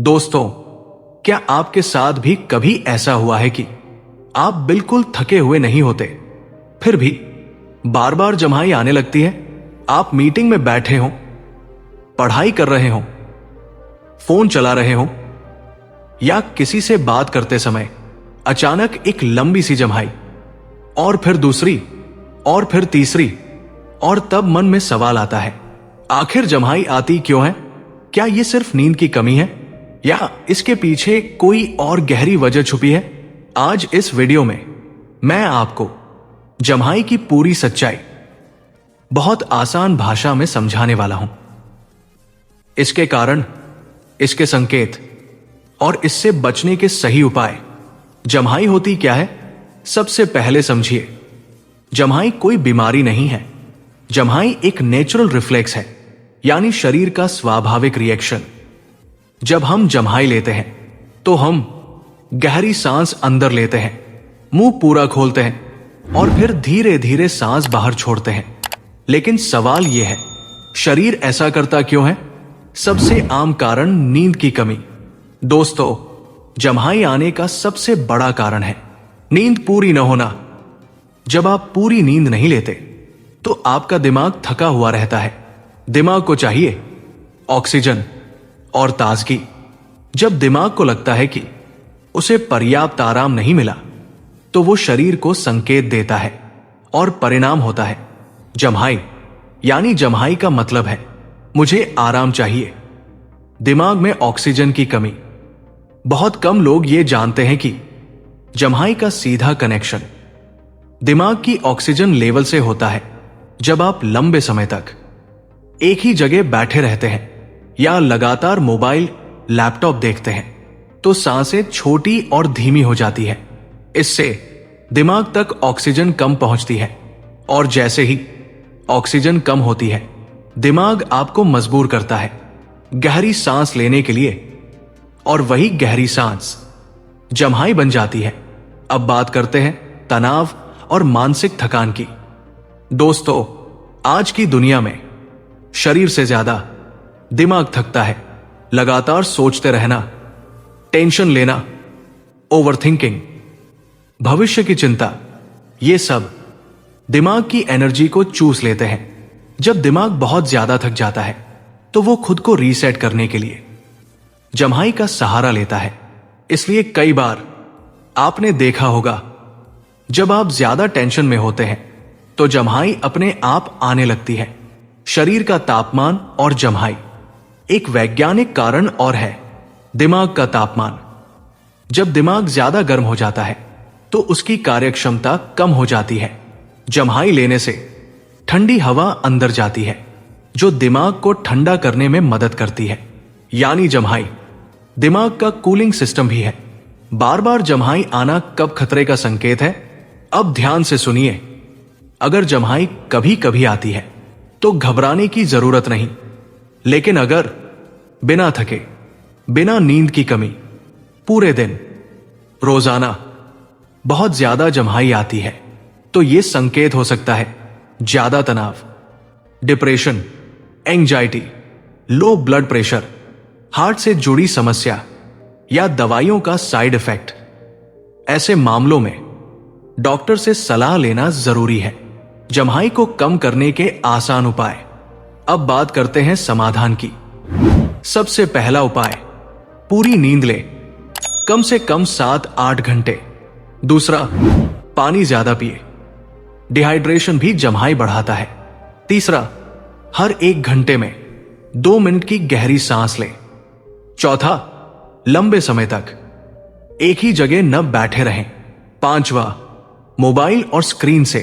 दोस्तों, क्या आपके साथ भी कभी ऐसा हुआ है कि आप बिल्कुल थके हुए नहीं होते, फिर भी बार बार जम्हाई आने लगती है? आप मीटिंग में बैठे हों, पढ़ाई कर रहे हों, फोन चला रहे हों या किसी से बात करते समय अचानक एक लंबी सी जम्हाई, और फिर दूसरी, और फिर तीसरी, और तब मन में सवाल आता है, आखिर जम्हाई आती क्यों है? क्या यह सिर्फ नींद की कमी है या इसके पीछे कोई और गहरी वजह छुपी है? आज इस वीडियो में मैं आपको जम्हाई की पूरी सच्चाई बहुत आसान भाषा में समझाने वाला हूं। इसके कारण, इसके संकेत और इससे बचने के सही उपाय। जम्हाई होती क्या है, सबसे पहले समझिए। जम्हाई कोई बीमारी नहीं है। जम्हाई एक नेचुरल रिफ्लेक्स है, यानी शरीर का स्वाभाविक रिएक्शन। जब हम जम्हाई लेते हैं तो हम गहरी सांस अंदर लेते हैं, मुंह पूरा खोलते हैं और फिर धीरे धीरे सांस बाहर छोड़ते हैं। लेकिन सवाल यह है, शरीर ऐसा करता क्यों है? सबसे आम कारण नींद की कमी। दोस्तों, जम्हाई आने का सबसे बड़ा कारण है नींद पूरी न होना। जब आप पूरी नींद नहीं लेते तो आपका दिमाग थका हुआ रहता है। दिमाग को चाहिए ऑक्सीजन और ताजगी। जब दिमाग को लगता है कि उसे पर्याप्त आराम नहीं मिला तो वो शरीर को संकेत देता है और परिणाम होता है जम्हाई। यानी जम्हाई का मतलब है मुझे आराम चाहिए। दिमाग में ऑक्सीजन की कमी। बहुत कम लोग ये जानते हैं कि जम्हाई का सीधा कनेक्शन दिमाग की ऑक्सीजन लेवल से होता है। जब आप लंबे समय तक एक ही जगह बैठे रहते हैं या लगातार मोबाइल, लैपटॉप देखते हैं तो सांसें छोटी और धीमी हो जाती है। इससे दिमाग तक ऑक्सीजन कम पहुंचती है और जैसे ही ऑक्सीजन कम होती है, दिमाग आपको मजबूर करता है गहरी सांस लेने के लिए, और वही गहरी सांस जम्हाई बन जाती है। अब बात करते हैं तनाव और मानसिक थकान की। दोस्तों, आज की दुनिया में शरीर से ज्यादा दिमाग थकता है। लगातार सोचते रहना, टेंशन लेना, ओवरथिंकिंग, भविष्य की चिंता, ये सब दिमाग की एनर्जी को चूस लेते हैं। जब दिमाग बहुत ज्यादा थक जाता है तो वो खुद को रीसेट करने के लिए जम्हाई का सहारा लेता है। इसलिए कई बार आपने देखा होगा, जब आप ज्यादा टेंशन में होते हैं तो जम्हाई अपने आप आने लगती है। शरीर का तापमान और जम्हाई एक वैज्ञानिक कारण और है दिमाग का तापमान। जब दिमाग ज्यादा गर्म हो जाता है तो उसकी कार्यक्षमता कम हो जाती है। जम्हाई लेने से ठंडी हवा अंदर जाती है जो दिमाग को ठंडा करने में मदद करती है। यानी जम्हाई दिमाग का कूलिंग सिस्टम भी है। बार बार जम्हाई आना कब खतरे का संकेत है? अब ध्यान से सुनिए। अगर जम्हाई कभी कभी आती है तो घबराने की जरूरत नहीं, लेकिन अगर बिना थके, बिना नींद की कमी, पूरे दिन, रोजाना बहुत ज्यादा जम्हाई आती है तो यह संकेत हो सकता है ज्यादा तनाव, depression, anxiety, low blood pressure, heart से जुड़ी समस्या या दवाइयों का साइड इफेक्ट। ऐसे मामलों में डॉक्टर से सलाह लेना जरूरी है। जम्हाई को कम करने के आसान उपाय। अब बात करते हैं समाधान की। सबसे पहला उपाय, पूरी नींद ले, कम से कम 7-8 घंटे। दूसरा, पानी ज्यादा पिए। डिहाइड्रेशन भी जम्हाई बढ़ाता है। तीसरा, हर 1 घंटे में 2 मिनट की गहरी सांस ले। चौथा, लंबे समय तक एक ही जगह न बैठे रहें। पांचवा, मोबाइल और स्क्रीन से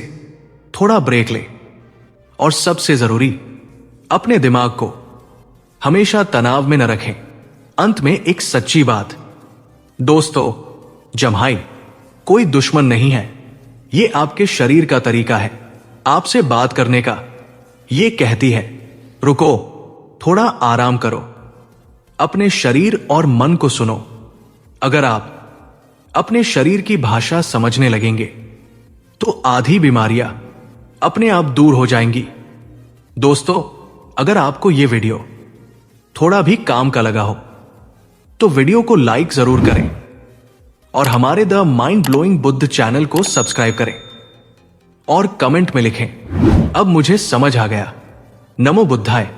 थोड़ा ब्रेक ले। और सबसे जरूरी, अपने दिमाग को हमेशा तनाव में न रखें। अंत में एक सच्ची बात, दोस्तों, जम्हाई कोई दुश्मन नहीं है। ये आपके शरीर का तरीका है आपसे बात करने का। ये कहती है, रुको, थोड़ा आराम करो, अपने शरीर और मन को सुनो। अगर आप अपने शरीर की भाषा समझने लगेंगे तो आधी बीमारियां अपने आप दूर हो जाएंगी। दोस्तों, अगर आपको यह वीडियो थोड़ा भी काम का लगा हो तो वीडियो को लाइक जरूर करें और हमारे the mind blowing Buddha channel को सब्सक्राइब करें और कमेंट में लिखें, अब मुझे समझ आ गया। नमो बुद्धाय।